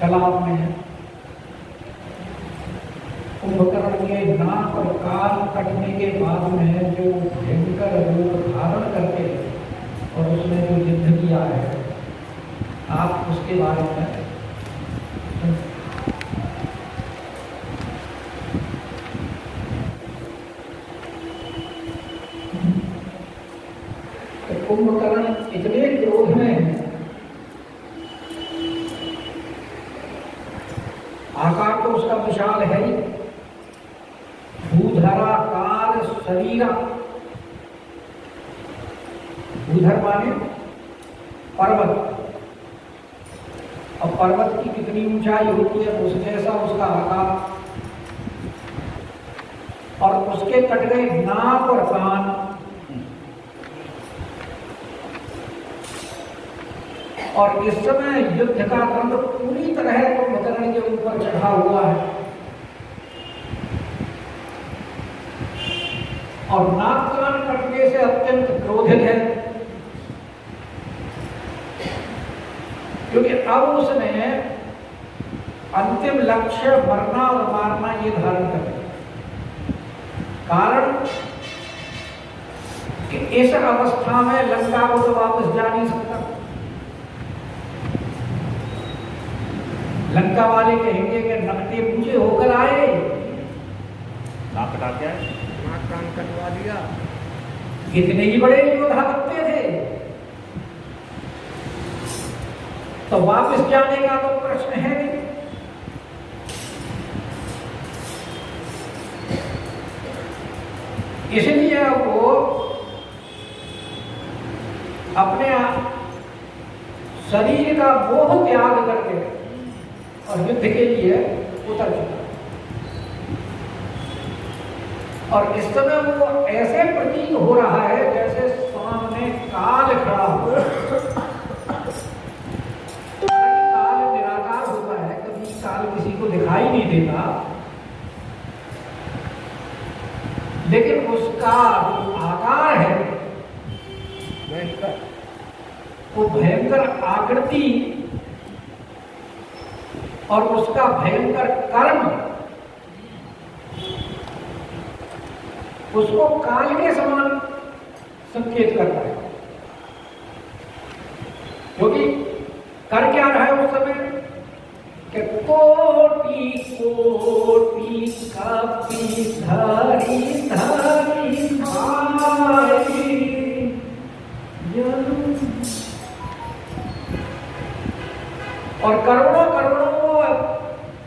कलाप में है। कुंभकर्ण के नाक और कान कटने के बाद में जो भयंकर रूप धारण करके और उसने जो युद्ध किया है, आप उसके बारे में तो कुंभकर्ण इतने क्रोध में है, आकार तो उसका विशाल है ही, भूधराकार शरीर, भूधर माने पर्वत, और पर्वत की कितनी ऊंचाई होती है उस जैसा उसका आकार, और उसके कट गए नाक और कान, और इस समय युद्ध का रंग पूरी तरह कुंभकर्ण के ऊपर चढ़ा हुआ है, और नाक कान कटने से अत्यंत क्रोधित है, क्योंकि अब उसने अंतिम लक्ष्य मरना और मारना ये धारण कर लिया। कारण कि इस अवस्था में लंका को तो वापस जा नहीं सकता। लंका वाले कहेंगे कि नकटे पूछे होकर आए, नाक कटा के आए, नाक कान कटवा दिया, कितने ही बड़े योद्धा बनते थे, तो वापस जाने का तो प्रश्न है नहीं। इसलिए वो अपने शरीर का मोह त्याग करके और युद्ध के लिए उतर चुका, और इस समय वो ऐसे प्रतीक हो रहा है जैसे सामने काल खड़ा हो। काल निराकार होता है, कभी काल किसी को दिखाई नहीं देता, लेकिन उसका जो आकार है भयंकर, वो भयंकर आकृति और उसका भयंकर कर्म उसको काल के समान संकेत करता है। क्योंकि कर क्या रहा है उस समय कि कोटि कोटि कपि धरि धरि भाई और करोड़ों करोड़ों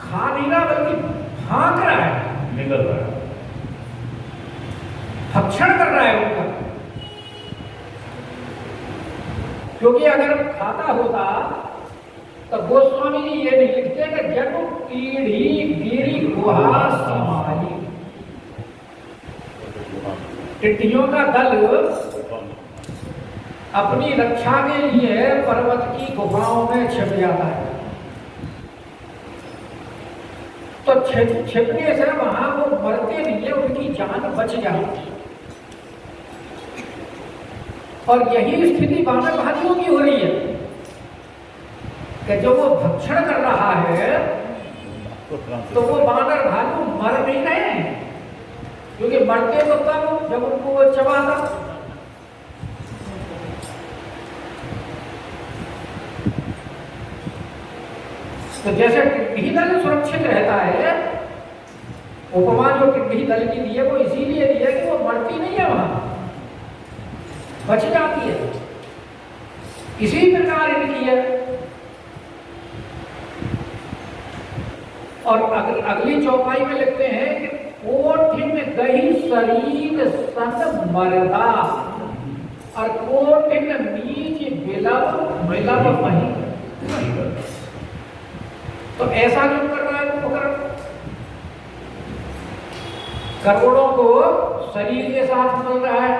खा नहीं रहा बल्कि भाग रहा है, निकल रहा है, भक्षण कर रहा है उनका। क्योंकि अगर खाता होता तो गोस्वामी जी ये नहीं लिखते कि जब पीढ़ी गिरी गुहा समाई, टिड्डियों का दल अपनी रक्षा के लिए पर्वत की गुफाओं में छिप जाता है, तो छिपने से वहां वो मरते नहीं है, उनकी जान बच जाती है। और यही स्थिति वानर भाइयों की हो रही है कि जो वो भक्षण कर रहा है तो वो वानर भालू मर नहीं रहे हैं, क्योंकि मरते तो तब जब उनको वो चबाता। तो जैसे टिड्डी दल सुरक्षित रहता है, उपमा जो टिड्डी दल की दी है वो इसीलिए दी है कि वो मरती नहीं है, वहां बच जाती है। इसी प्रकार इनकी है। और अगली चौपाई में लिखते हैं कि कोठिन गही शरीर सन मरदा और कोठिन बीज बिलब बिलब मही। तो ऐसा क्यों कर रहा है कुंभकर्ण? करोड़ों को शरीर के साथ मिल रहा है,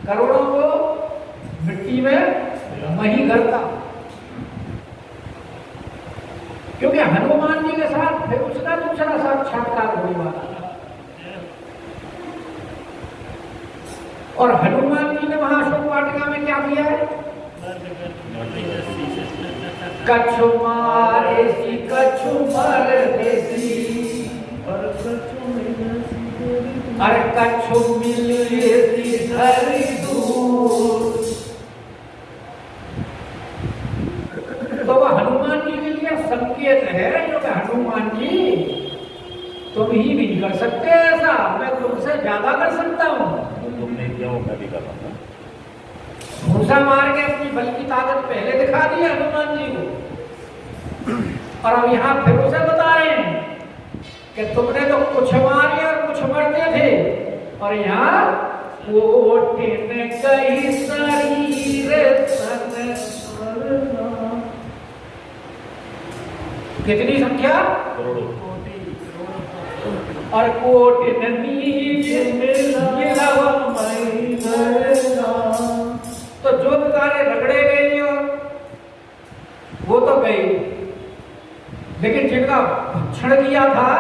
करोड़ों को मिट्टी में मही करता, क्योंकि हनुमान जी के साथ फिर उसका दूसरा साक्षात्कार होने वाला था। और हनुमान जी ने वहां अशोक वाटिका में क्या किया है? कछु मारे सी कछु मर देसी अरे कछु मिले सी धरी दूर। तो वह हनुमान जी के लिए संकेत है जो कि हनुमान जी तुम ही नहीं कर सकते ऐसा, मैं तुमसे ज्यादा कर सकता हूँ। तुमने किया वो मैं भी कर रहा हूँ। घूसा मार के अपनी बल की ताकत पहले दिखा दी हनुमान जी को, और अब यहाँ फिर उसे बता रहे हैं कि तुमने तो कुछ मारे और कुछ मरते थे, और यहाँ कोटिन कई शरीर तन कितनी संख्या करोड़ों। और कोटिन नीच मिलाव मई नरना। तो जो बेचारे रगड़े गए और वो तो गए, लेकिन जिनका भक्षण किया था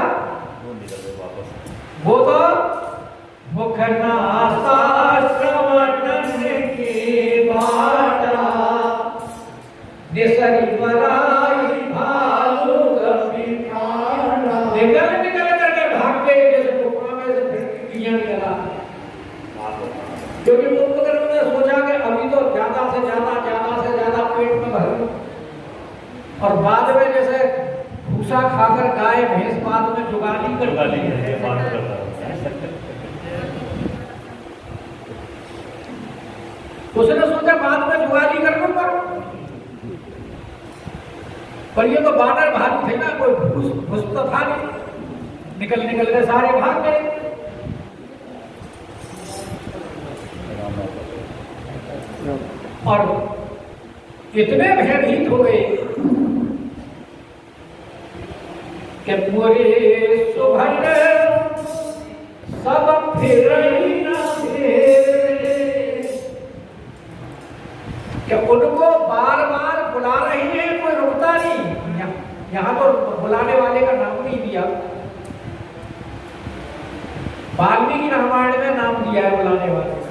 वो निकल गए वापस। वो तो मुखनासा श्रवणन के बाटा निसरी बराई भालू कभी प्राणा। निकल निकल करके भाग गए जैसे टुकड़ा में से टिड्डियां निकला, क्योंकि कुंभकर्ण ने सोचा कि अभी तो ज्यादा से ज्यादा पेट में भरूं, और बाद में जैसे भूसा खाकर गाय भैंस बाद में जुगाली करती है, उसने सोचा बाद में जुगाली कर लूंगा। पर ये तो बानर भाग थे ना, कोई घुस तो था नहीं, निकल निकल के सारे भाग गए। और इतने भयभीत हो गए कि मोरे सुभद्र सब फिर कि उनको बार बार बुला रही है, कोई रुकता नहीं। यहाँ तो बुलाने वाले का नाम नहीं दिया, वाल्मीकि रामायण में नाम दिया है बुलाने वाले का।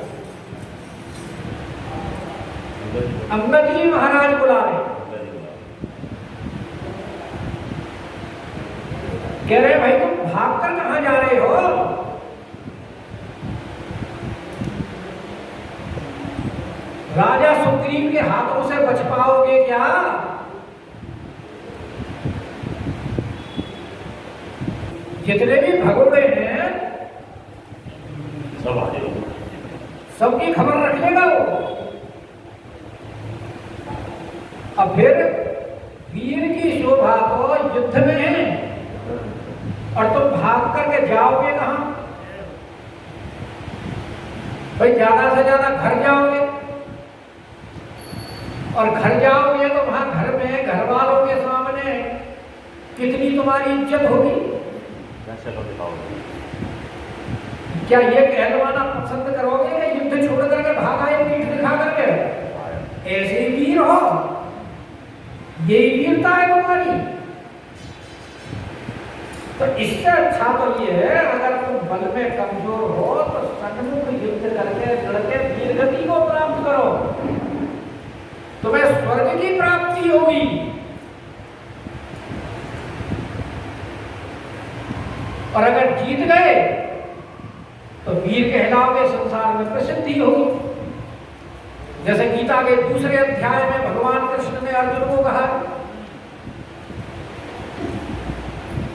अंगद जी महाराज बुला रहे, कह रहे भाई तुम भागकर कहां जा रहे हो? राजा सुग्रीव के हाथों से बच पाओगे क्या? जितने भी भगोड़े हैं सब आ जाओ, सबकी खबर रख लेगा वो। अब फिर वीर की शोभा तो युद्ध में है, और तुम भाग करके जाओगे कहां? भाई ज्यादा से ज्यादा घर जाओगे, और घर जाओगे तो वहां घर में घर वालों के सामने कितनी तुम्हारी इज्जत होगी? कैसे तो दिखाओगे? क्या ये कहलवाना पसंद करोगे कि युद्ध छोड़ करके भाग आए पीठ दिखा करके? ऐसे ही वीर हो, यही वीरता है तुम्हारी। तो इससे अच्छा तो ये है अगर तुम बल में कमजोर हो तो सन्मुख युद्ध करके लड़के वीर गति को प्राप्त करो, तुम्हें स्वर्ग की प्राप्ति होगी। और अगर जीत गए तो वीर कहलाओगे, संसार में प्रसिद्धि होगी। जैसे गीता के दूसरे अध्याय में भगवान कृष्ण ने अर्जुन को कहा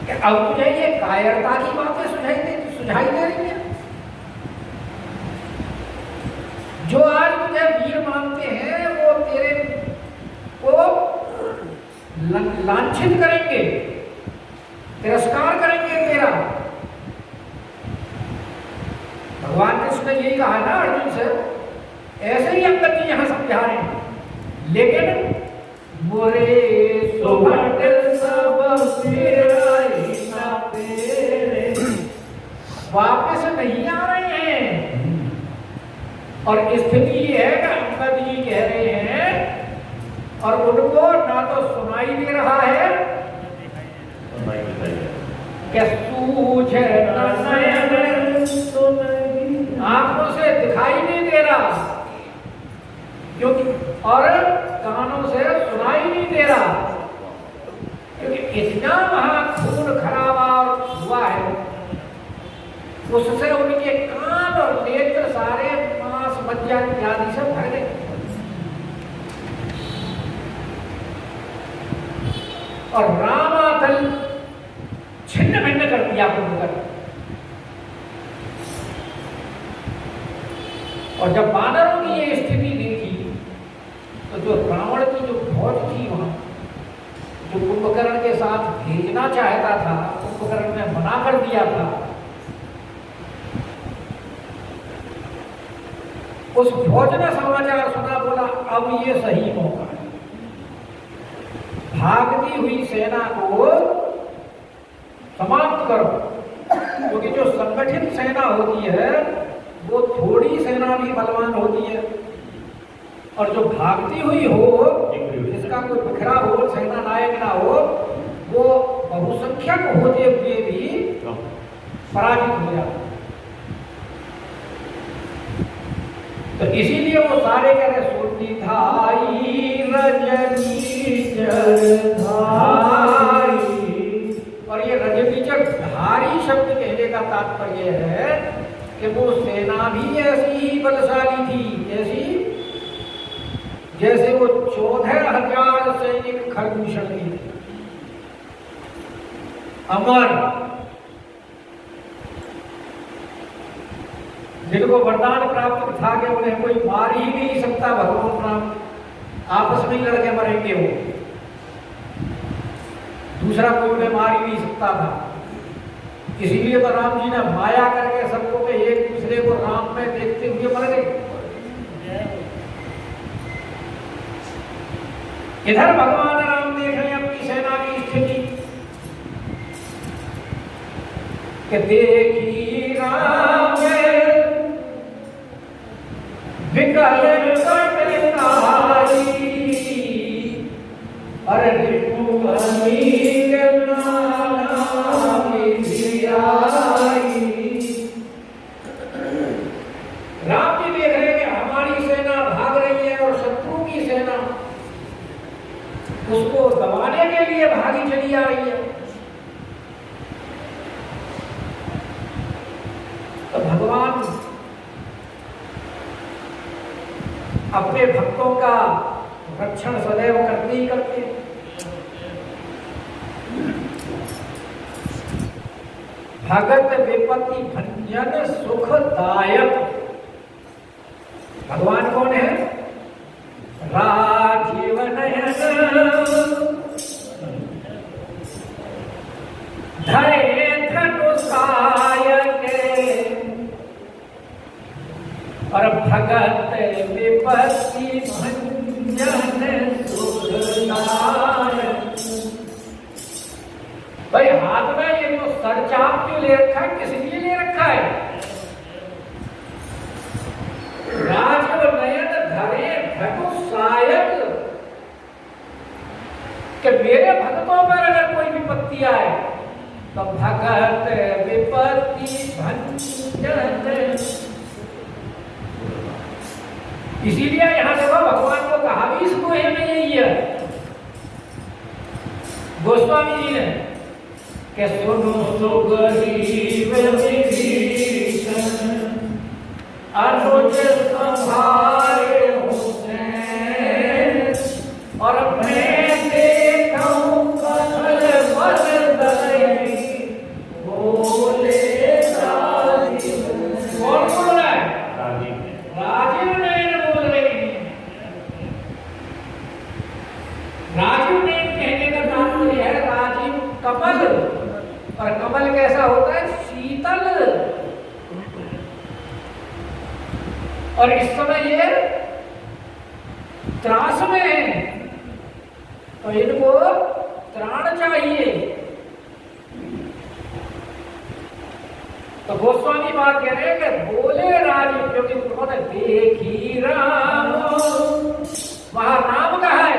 कि अब तुझे ये कायरता की बातें सुझाई दे रही है। जो आज तुझे वीर मानते हैं वो तेरे को लांछित करेंगे, तिरस्कार करेंगे तेरा। भगवान कृष्ण ने यही कहा ना अर्जुन से, ऐसे ही अंगद जी यहां समझा रहे हैं। लेकिन मोरे सुभद्र सब फिराई ना तेरे, वापस नहीं आ रहे हैं। और स्थिति ये है कि अंगद जी कह रहे हैं और उनको ना तो सुनाई दे रहा है कि सूझे आंखों से दिखाई नहीं दे रहा, क्योंकि और कानों से सुनाई नहीं दे रहा, क्योंकि इतना वहां खून खराबा हुआ है, उससे उनके कान और नेत्र सारे मांस मज्जा इत्यादि से भर गए। और रामादल छिन्न भिन्न कर दिया कुंभकर्ण। और जब वानरों की ये स्थिति देखी तो जो रावण की जो फौज थी वहां, जो कुंभकर्ण के साथ भेजना चाहता था, कुंभकर्ण ने मना कर दिया था, उस फौज ने समाचार सुना, बोला अब ये सही मौका है, भागती हुई सेना को समाप्त करो। क्योंकि जो संगठित सेना होती है वो थोड़ी सेना भी बलवान होती है, और जो भागती हुई हो, जिसका कोई बिखरा हो, सेना नायक ना हो, वो बहुसंख्यक होते हुए भी पराजित हो जाता। तो इसीलिए वो सारे कह रहे सोती धाई रजनी जरधारी, और ये रजनी जरधारी शब्द कहने का तात्पर्य है कि वो सेना भी ऐसी ही बलशाली थी, जैसे वो 14,000 सैनिक खरदूषण की थी, अमर, जिनको वरदान प्राप्त था कि उन्हें कोई मार ही नहीं सकता, भगवान राम आपस में ही लड़के मरेंगे, वो दूसरा कोई उन्हें मार ही नहीं सकता था। इसीलिए तो राम जी ने माया करके सबको के एक दूसरे को राम में देखते हुए मर गए। इधर भगवान राम देख रहे हैं अपनी सेना की स्थिति कि देखी राम विकल कटनारी, अरे राम जी देख रहे हैं कि हमारी सेना भाग रही है और शत्रु की सेना उसको दबाने के लिए भागी चली आ रही है। तो भगवान अपने भक्तों का रक्षण सदैव करते ही करते हैं। भगत विपत्ति भंजन सुखदायक, भगवान कौन है? राजीव नयन धरे धनुषायक, और भगत विपत्ति भंजन सुखदायक। भाई हाथ में ये तो सरचाप क्यों ले रखा है, किस लिए ले रखा है? राजीव नयन धरे धनुषायक, कि मेरे भक्तों पर अगर कोई विपत्ति आए तो भगत विपत्ति भंजन। इसीलिए यहां देखो भगवान को कहा भी इस दोहे में यही है गोस्वामी जी ने कि सुनो सुग्रीव विभीषण अनुज संभारे हुसैन, और मैं देखूं कमल बदन बोले राजीव। कौन बोल रहा है? राजीव नयन बोल रही है। राजीव नयन कहने का तात्पर्य है राजीव कमल, और कमल कैसा होता है? शीतल। और इस समय ये त्रास में है तो इनको त्राण चाहिए। तो गोस्वामी बात कह रहे हैं कि बोले राजीव, क्योंकि उन्होंने देखी राम, वहां राम कहा है।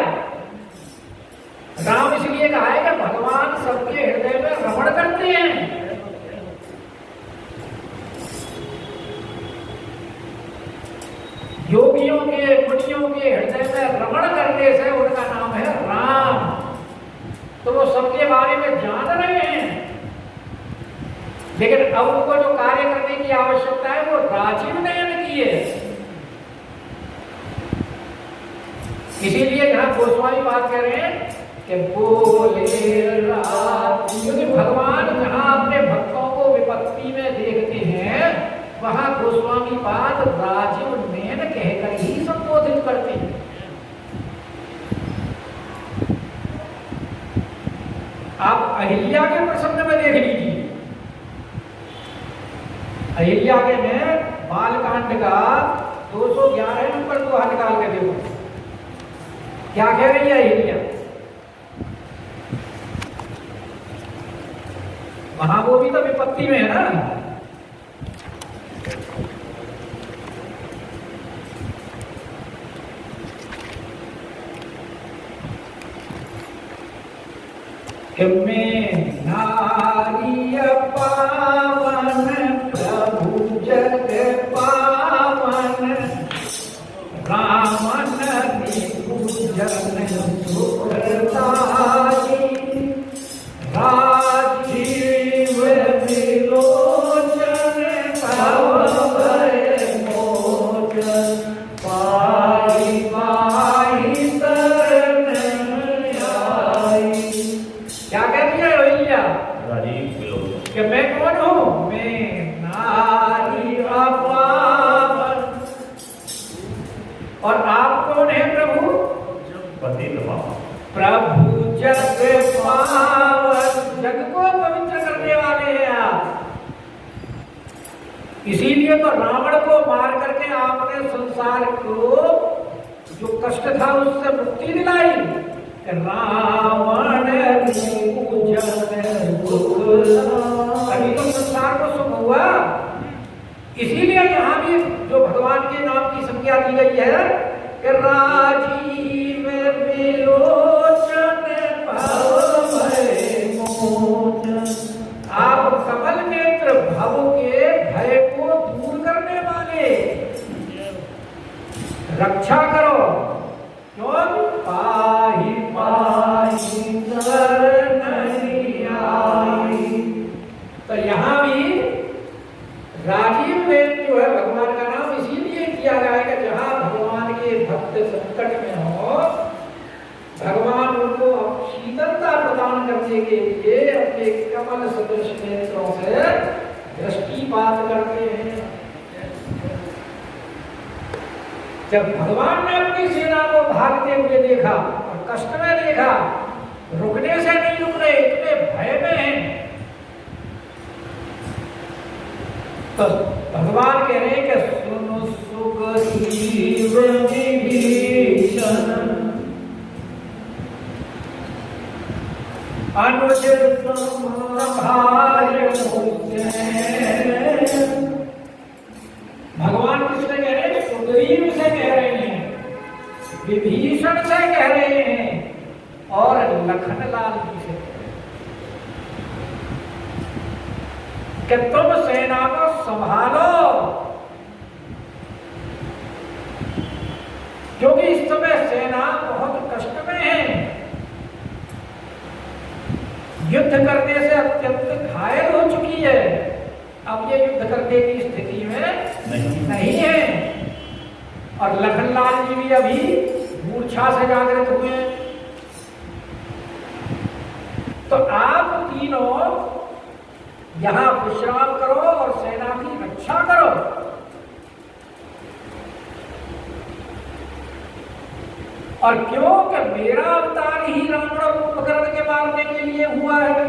राम इसलिए कहा है कि भगवान सबके हृदय में रमण करते हैं। योगियों के, मुनियों गोपियों के हृदय में रमण करने से उनका नाम है राम। तो वो सबके बारे में जान रहे हैं, लेकिन अब उनको जो कार्य करने की आवश्यकता है वो राजीव नयन की है। इसीलिए यहां गोस्वामी बात कर रहे हैं कि बोले राम, क्योंकि भगवान जहां अपने भक्तों को विपत्ति में देखते हैं वहां गोस्वामी पाद राजीव नयन कहकर ही संबोधित करते हैं। आप अहिल्या के प्रसंग में देख लीजिए, अहिल्या के में बालकांड का 211 नंबर दोहा निकाल के देखो, क्या कह रही है अहिल्या। वहां वो भी तो विपत्ति में है ना। में नारी पावन प्रभु जग पावन रामन पूजन सुखदाई राजीव विलोचन भय मोचन पाई पाई शरण आई। क्या कहती है अहिल्या? राजीव विलोचन कि मैं कौन हूं? मैं नारी पावन। और आप कौन है प्रभु? पतित प्रभु जग पावन, जग को पवित्र करने वाले हैं आप। इसीलिए तो रावण को मार करके आपने संसार को जो कष्ट था उससे मुक्ति दिलाई। रावण अभी तो संसार को सुख हुआ। इसीलिए यहाँ भी जो भगवान के नाम की संज्ञा दी गई है कि राजीव विलोचन भय मोचन, आप कमल नेत्र भव के भय को दूर करने वाले, रक्षा करो। क्यों? पाहि पाहि शरण आई। तो यहाँ भी राजीव नयन जो है भगवान का नाम इसीलिए किया गया है कि जहाँ भगवान के भक्त संकट में हो, भगवान उनको शीतलता प्रदान करने के लिए अपने कमल सदृश नेत्रों से दृष्टिपात करते हैं। जब भगवान ने अपनी सेना को भागते हुए देखा और कष्ट में देखा, रुकने से नहीं रुक रहे, इतने भय में हैं, तो भगवान कह रहे हैं कि सुनो सुग्रीव विभीषण अनुज सभाय भगवान किससे कह रहे हैं? सुग्रीव से कह रहे हैं, विभीषण से कह रहे हैं और लखनलाल जी से कि तुम सेना को संभालो, क्योंकि इस समय सेना बहुत कष्ट में है। युद्ध करने से अत्यंत घायल हो चुकी है, अब ये युद्ध करने की स्थिति में नहीं है। और लखनलाल जी भी अभी मूर्छा से जागृत हुए। तो आप तीनों यहां विश्राम करो और सेना की रक्षा करो। और क्यों? कि मेरा अवतार ही रावण और कुंभकर्ण के मारने के लिए हुआ है,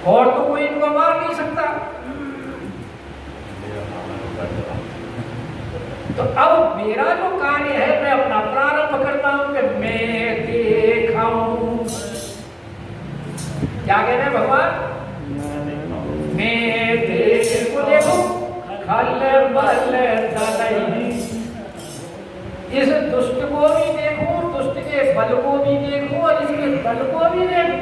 और तो कोई इनको मार नहीं सकता। तो अब मेरा जो कार्य है मैं अपना प्रारंभ करता हूं कि मैं देखाऊं। क्या कह रहे हैं भगवान? मैं देखो खल बल दलई, इस दुष्ट को भी देखो, दुष्ट के बल को भी देखो और इसके बल को भी देखो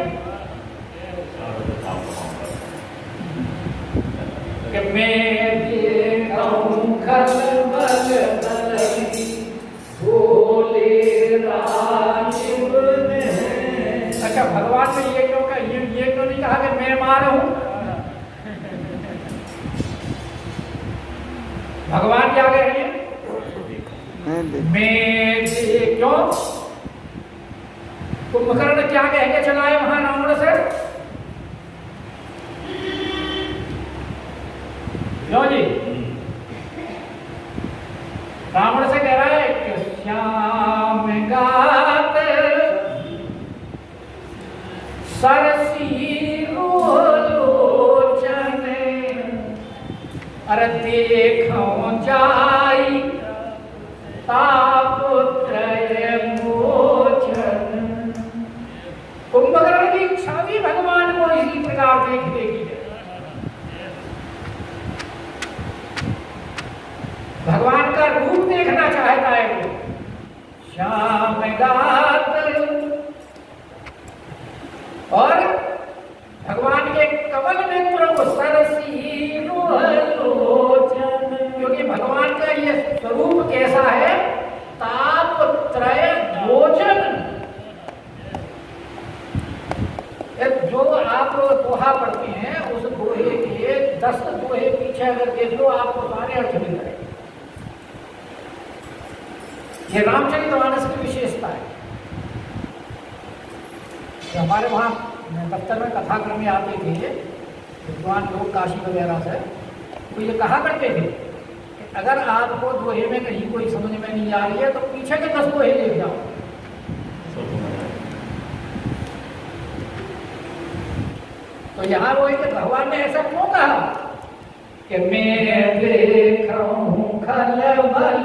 कि मैं देखाऊं खलबल तलई बोले राजीव ने। अच्छा, भगवान ने ये क्यों कहा, ये क्यों नहीं कहा कि मैं मार हूं? भगवान क्या कह रहे हैं? मैं क्यों? कुंभकर्ण क्या कह के चलाए वहां रावण से? क्यों जी? रावण से कह रहा है कि श्याम गात सरसी लोचन, अरे देखो जाई तापत्रय मोचन। कुंभकर्ण की इच्छा भी भगवान को इसी प्रकार देखने की है। भगवान का रूप देखना चाहता है वो। श्याम गात, और भगवान के कमल नेत्रों को सरसी लोचन, क्योंकि भगवान का ये स्वरूप कैसा है? तापत्रय मोचन। जो आप दोहा पढ़ते हैं उस दोहे के 10 दोहे पीछे अगर देख लो आपको सारे अर्थ मिल जाएंगे। ये रामचरितमानस की विशेषता है। तो हमारे वहाँ दफ्तर में कथाक्रम में आते थे विद्वान लोग काशी वगैरह से, तो ये कहा करते थे कि अगर आपको दोहे में कहीं कोई समझ में नहीं आ रही है तो पीछे के 10 दोहे ले जाओ। तो यहाँ वो कि भगवान ने ऐसा क्यों कहा कि मैं देख रहा हूँ खलबल,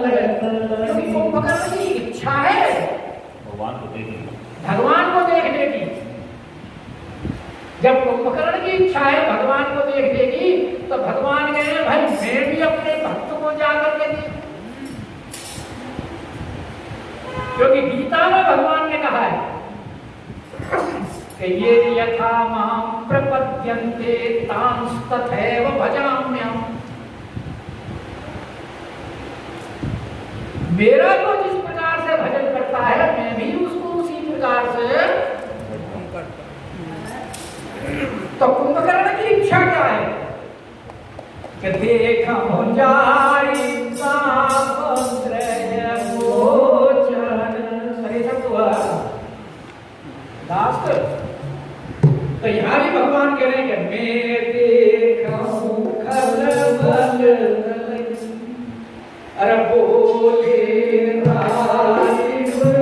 क्योंकि कुंभकर्ण की इच्छा है भगवान को देखने की। जब कुंभकर्ण की इच्छा है भगवान को देखने की, तो भगवान कहे भाई मैं भी अपने भक्त को जाकर के देख, क्योंकि गीता में भगवान ने कहा है कि ये यथा मां प्रपद्यन्ते तांस्तथैव भजाम्यहम्। मेरा जो जिस प्रकार से भजन करता है मैं भी उसको उसी प्रकार से। तो कुंभकर्ण की इच्छा क्या है कि देखो जाई तापत्रय मोचन। सही शब्द हुआ लास्ट। तो यहाँ भी भगवान कह रहे हैं कि मैं देखूं खलबल तलई, अरे बोले राजीव ने,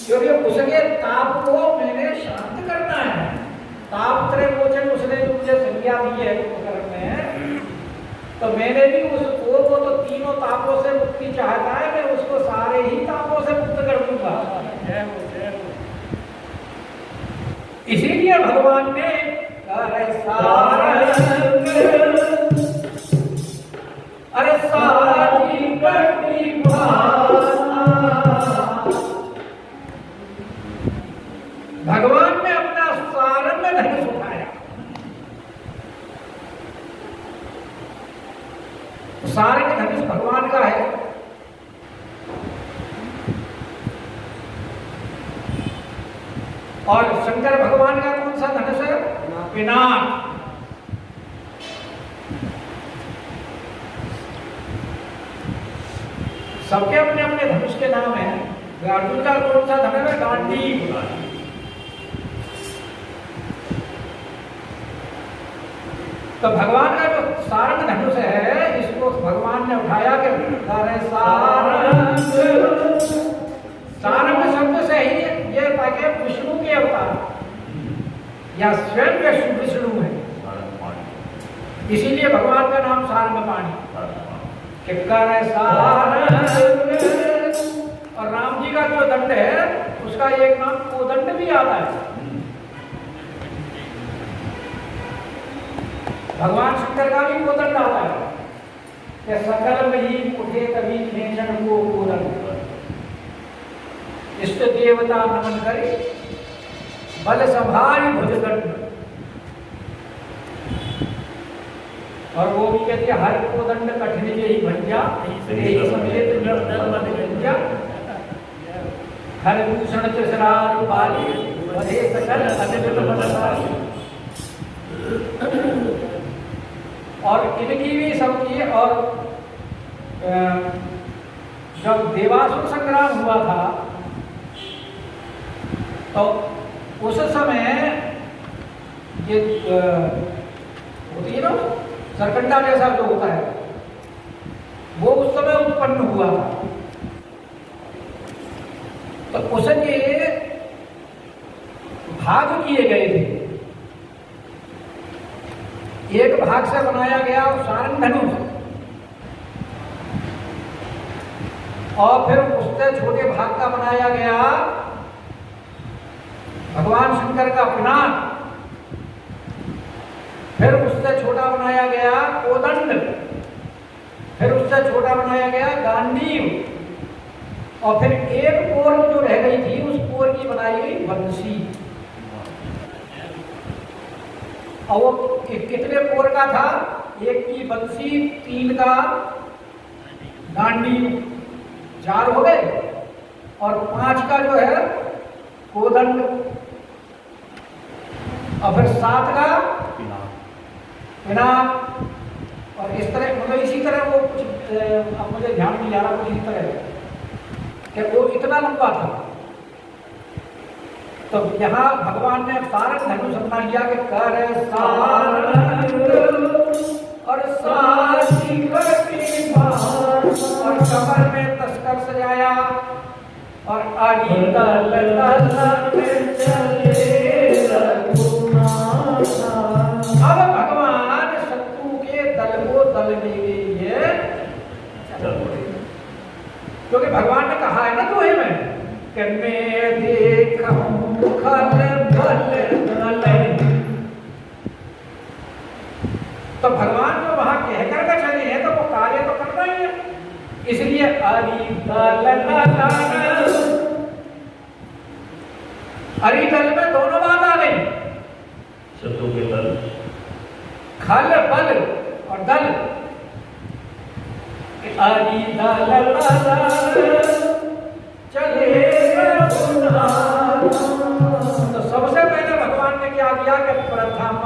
क्योंकि उसके ताप को मैंने शांत करना है। तापत्रय मोचन उसने जो मुझे संज्ञा दी है कुंभकर्ण में, तो मैंने भी उसको, वो तो तीनों तापों से मुक्ति चाहता है, मैं उसको सारे ही तापों से मुक्त कर दूंगा। इसीलिए भगवान ने अरे सारंग, अरे सारी कटी भाषा, भगवान ने अपना सारंग धनुष उठाया। सारंग धनुष भगवान का है। और शंकर भगवान का कौन सा धनुष है? पिनाक। सबके अपने अपने धनुष के नाम है। अर्जुन का कौन सा धनुष है? गांडीव। तो भगवान का जो सारंग धनुष है, इसको भगवान ने उठाया कि सारंग, सारंग शब्द से ही ये ताकि विष्णु के अवतार या स्वयं विष्णु है, इसीलिए भगवान का नाम सारंग पाणी। सारंग। और राम जी का जो दंड है उसका एक नाम कोदंड भी आता है। भगवान शंकर का भी कोदंड आता है कि सकल में उठे कभी खेचन को कोदंड, इष्ट देवता नमन करे बल संभारी भुजदंड। और वो भी कहते हैं हर को दंड कठिन यही भंजा यही समेत निर्धन गंजा हर भूषण चसरा रूपाली वधे सकल अनिल मनसारी। और इनकी भी सबकी और जब देवासुर संग्राम हुआ था तो उस समय ये होती है ना सरकंडा जैसा जो होता है वो उस समय उत्पन्न हुआ था। तो उसके भाग किए गए थे। एक भाग से बनाया गया सारंग धनुष और फिर उससे छोटे भाग का बनाया गया भगवान शंकर का पिनाक, फिर उससे छोटा बनाया गया कोदंड, फिर उससे छोटा बनाया गया गांडीव और फिर एक कोर जो रह गई थी उस कोर की बनाई गई बंसी। और वो कितने कोर का था? एक की बंसी, 3 का गांडीव, 4 हो गए और 5 का जो है कोदंड और फिर 7 का पिनाक। और इस तरह मतलब इसी तरह वो कुछ अब मुझे ध्यान नहीं आ रहा कुछ इस तरह कि वो इतना लंबा था। तो यहाँ भगवान ने सारंग धनुष अपना लिया कि कर सारंग और साची और कमर में तस्कर सजाया और आगे अब भगवान शत्रु के दल को दलने के लिए क्योंकि भगवान ने कहा है ना दोहे में कि मैं देखूं खल बल दल। तो भगवान जो वहां कहकर के चले हैं तो वो कार्य तो करना ही है। इसलिए अरिदल में दोनों बात आ गई, शत्रु के दल खल बल और दल। चले तो सबसे पहले भगवान ने क्या किया कि प्रथम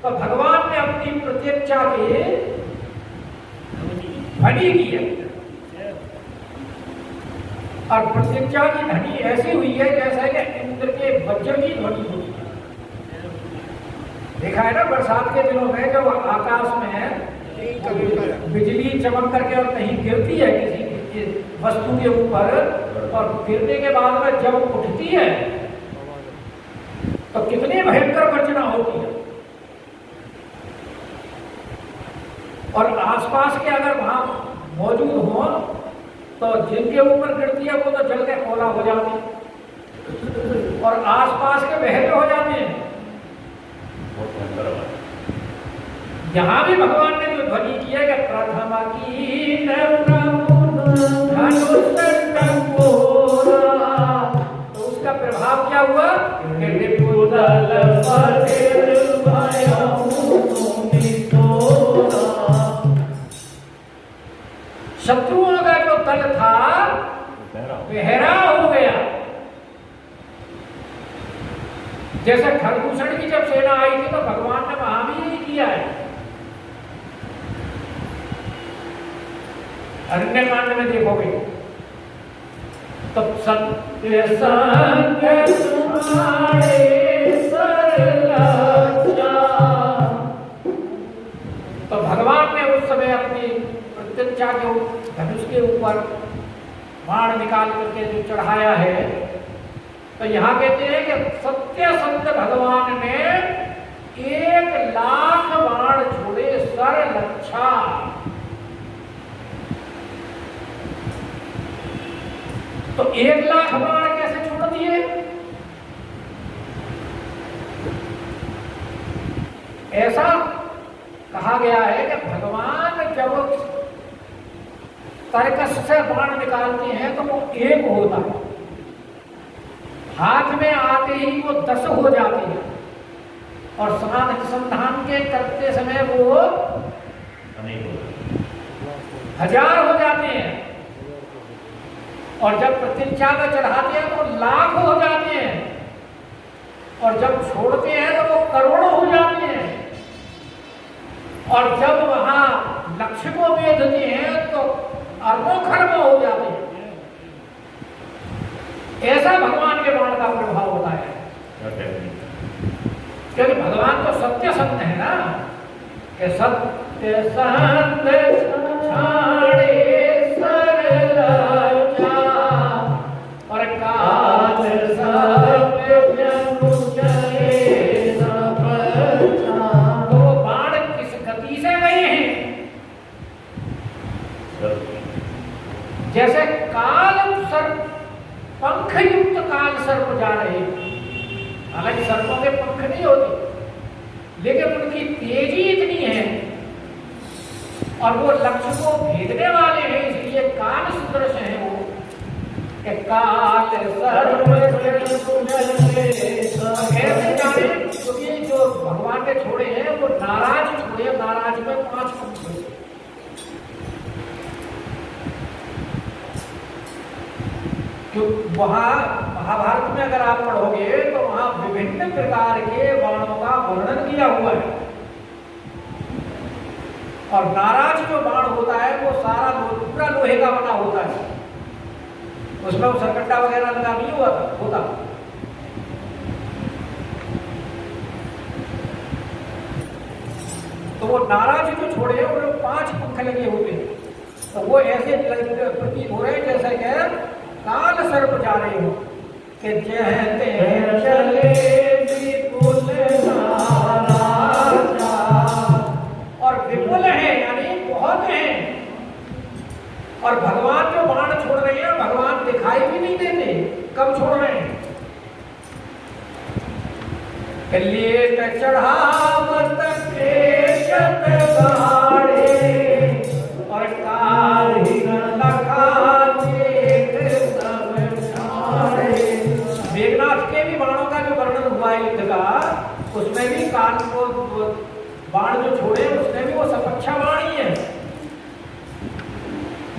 तो भगवान ने अपनी प्रत्यक्षा के ध्वनि की है और प्रत्यक्षा की ध्वनि ऐसी हुई है जैसे कि इंद्र के वज्र की ध्वनि हुई है। देखा है ना बरसात के दिनों में जब आकाश में बिजली चमक करके और कहीं गिरती है किसी वस्तु के ऊपर और गिरने के बाद में जब उठती है तो कितनी भयंकर गर्जना होती है। और आसपास के अगर वहां मौजूद हो तो जिनके ऊपर गिरती है वो तो जल के कोला हो जाते हैं और आसपास के बहरे हो जाते हैं। यहाँ भी भगवान ने जो ध्वनि की है कि प्रथम की तो उसका प्रभाव क्या हुआ? शत्रुओं का जो दल था बहरा हो गया। जैसे खरदूषण की जब सेना आई थी तो भगवान ने वहां भी यही किया है। अरण्यकांड में देखोगे तो सत्य संग तुम्हारे सरलज्जा। तो भगवान ने उस समय अपनी प्रत्यक्षा के धनुष के ऊपर बाण निकाल करके जो चढ़ाया है तो यहाँ कहते हैं कि सत्य संत भगवान ने 1,00,000 बाण छोड़े सर लक्षा। तो 1,00,000 बाण कैसे छोड़ दिए? ऐसा कहा गया है कि भगवान जब तरकस से बाण निकालते हैं तो वो एक होता है हाथ में आते ही वो 10 हो जाते हैं और समान अनुसंधान के करते समय वो अनेक होते हैं। 1000 हो जाते हैं और जब प्रतिज्ञा में चढ़ाते हैं तो लाख हो जाते हैं और जब छोड़ते हैं तो वो करोड़ हो जाते हैं और जब वहां लक्ष्य को वेधते हैं तो अरबों खरबों हो जाते हैं। ऐसा भगवान के बाण का प्रभाव होता है क्या कहते हैं? क्योंकि भगवान तो सत्य सत्य है ना कि सत्य सत्य छाड़े सरलजा और काल सत्य जनु चले सबचा। तो वो बाण किस गति से गए हैं? जैसे काल सर्प पंख युक्त काल सर्प जा रहे हैं। हालांकि सर्पों के पंख नहीं होते लेकिन उनकी तेजी इतनी है और वो लक्ष्य को भेदने वाले हैं इसलिए काल सदृश है वो कि काल सर्प ऐसे जाने क्योंकि जो भगवान ने छोड़े हैं वो नाराज छोड़े। नाराज में 5 पंख हुए। जो वहां महाभारत में अगर आप पढ़ोगे तो वहां विभिन्न प्रकार के बाणों का वर्णन किया हुआ है और नाराज जो बाण होता है वो सारा पूरा लोहे का बना होता है। उसमें वो सरकट्टा वगैरह लगा नहीं हुआ होता। तो वो नाराज जो छोड़े हैं उन्हें 5 पंख लगे होते हैं। तो वो ऐसे प्रतीत हो रहे हैं जैसे कि काल सर्प जा रहे हो कि जहते चले विपुल राजा और विपुल है यानी बहुत हैं और भगवान जो बाण छोड़ रहे हैं भगवान दिखाई भी नहीं देते कब छोड़ रहे हैं। लेट चढ़ावत केशत गाड़े और काल ही लखा मेघनाथ के भी बाणों का जो वर्णन हुआ है युद्ध का उसमें भी कान को बाण जो छोड़े उसमें भी वो सपक्षा बाण ही है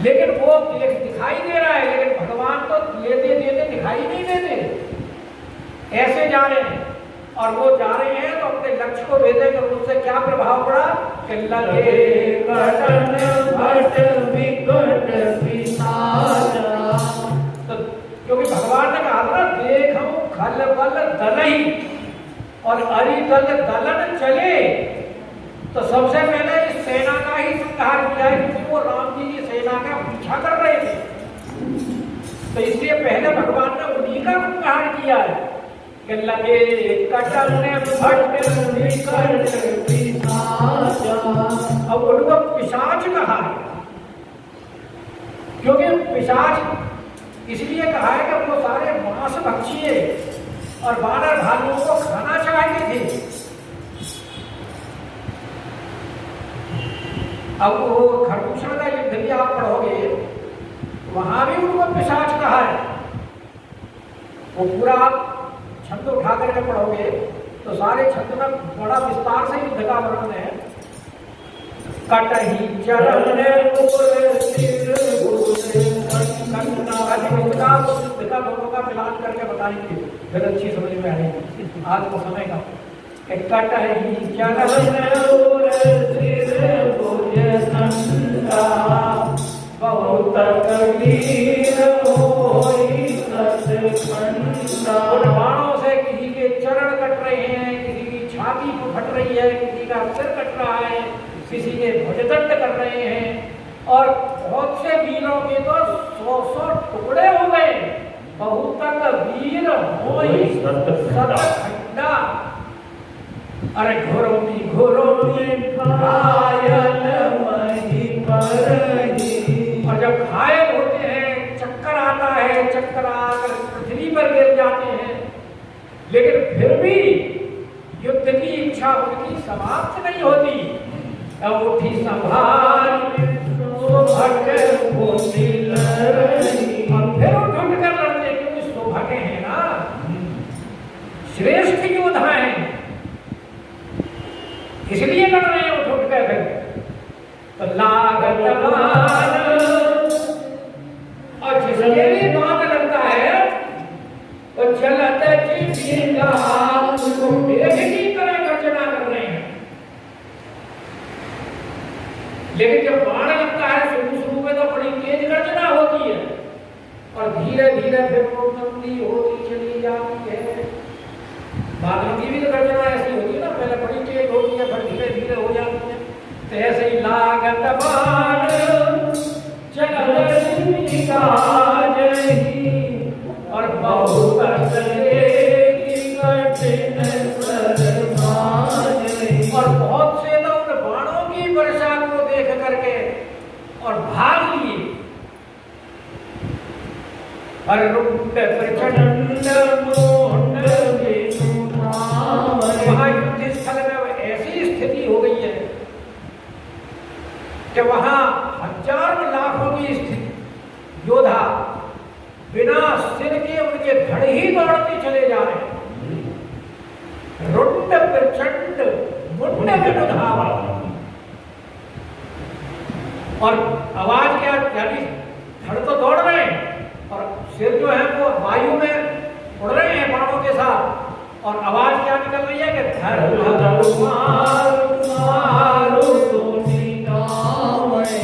लेकिन वो दिखाई दे रहा है लेकिन भगवान तो लेते देते दिखाई नहीं देते। ऐसे जा रहे हैं और वो जा रहे हैं तो अपने लक्ष्य को भेदेंगे। उससे क्या प्रभाव पड़ा कि लगे कटन भट विकट पिशाच। तो क्योंकि भगवान ने कहा था देखो खल बल दलई और अरि दल दलन चले। तो सबसे पहले इस सेना का ही संहार किया है क्योंकि वो राम जी की सेना का पीछा कर रहे थे। तो इसलिए पहले भगवान ने उन्हीं का संहार किया है कि लगे कटन भट विकट पिशाच। अब उनको पिशाच कहा है क्योंकि पिशाच इसलिए कहा है कि वो सारे मांस भक्षी और बानर भालुओं को खाना चाहते थे। अब वो खरदूषण का युद्ध भी आप पढ़ोगे वहां भी उनको पिशाच कहा है। वो पूरा आप छंद उठा करके पढ़ोगे तो सारे छंद में बड़ा विस्तार से युद्ध का वर्णन है। कटही चरण का दोनों का मिलान करके बताएंगे फिर अच्छी समझ में आएगी आज को समय का। कटही बहुत बाणों से किसी के चरण कट रहे हैं किसी की छाती फट रही है किसी का सिर कट रहा है किसी के भुजदंड कर रहे हैं और बहुत से वीरों के तो 100 टुकड़े हो गए। बहुत वीर होई सतखंडा। अरे घोरों में घायल मही परही। और जब घायल होते हैं चक्कर आता है चक्कर आकर पृथ्वी पर गिर जाते हैं लेकिन फिर भी युद्ध की इच्छा उनकी समाप्त नहीं होती। उठी संभाल और फिर उठ कर लड़ते क्योंकि सौभाग्य है ना श्रेष्ठ योद्धा हैं, इसलिए लड़ रहे हैं उठ कर। तो लागत बाण, और जिसके भी बाण लगता है वो चलत जिंदा उसको मेघ की तरह गर्जना कर रहे हैं। लेकिन जब बाण लगता है शुरू में तो बड़ी तेज गर्जना होती है और धीरे धीरे फिर वो मंदी होती चली जाती है। बादलों की भी तो गर्जना ऐसी होती है ना, पहले बड़ी तेज होती है फिर धीरे धीरे हो जाती है। तो ऐसे ही लागत बाण चलत जिंदा और बहुत और बहुत से तो उन बाणों की वर्षा को देख करके और भाग लिए। और रुंड प्रचंड वहां युद्ध स्थल में ऐसी स्थिति हो गई है कि वहां हजारों लाखों की स्थिति योद्धा बिना सिर के उनके धड़ ही दौड़ते चले जा रहे हैं। रुंड प्रचंड मुंड विनुधावा, और आवाज क्या, यानी धड़ तो दौड़ रहे हैं और सिर जो है वो वायु में उड़ रहे हैं बाणों के साथ, और आवाज क्या निकल रही है कि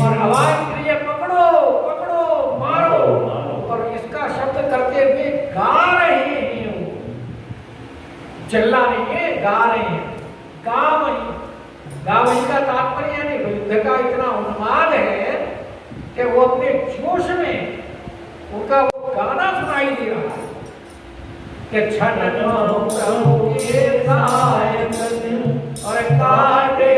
और आवाज निकली है पकड़ो पकड़ो मारो, और इसका शब्द करते हुए गा रहे हैं, चिल्ला नहीं है, गा रहे हैं। गावई का तात्पर्य यानी युद्ध का इतना उन्माद है कि वो अपने जोश में उनका वो गाना सुनाई दे रहा है कि और काटे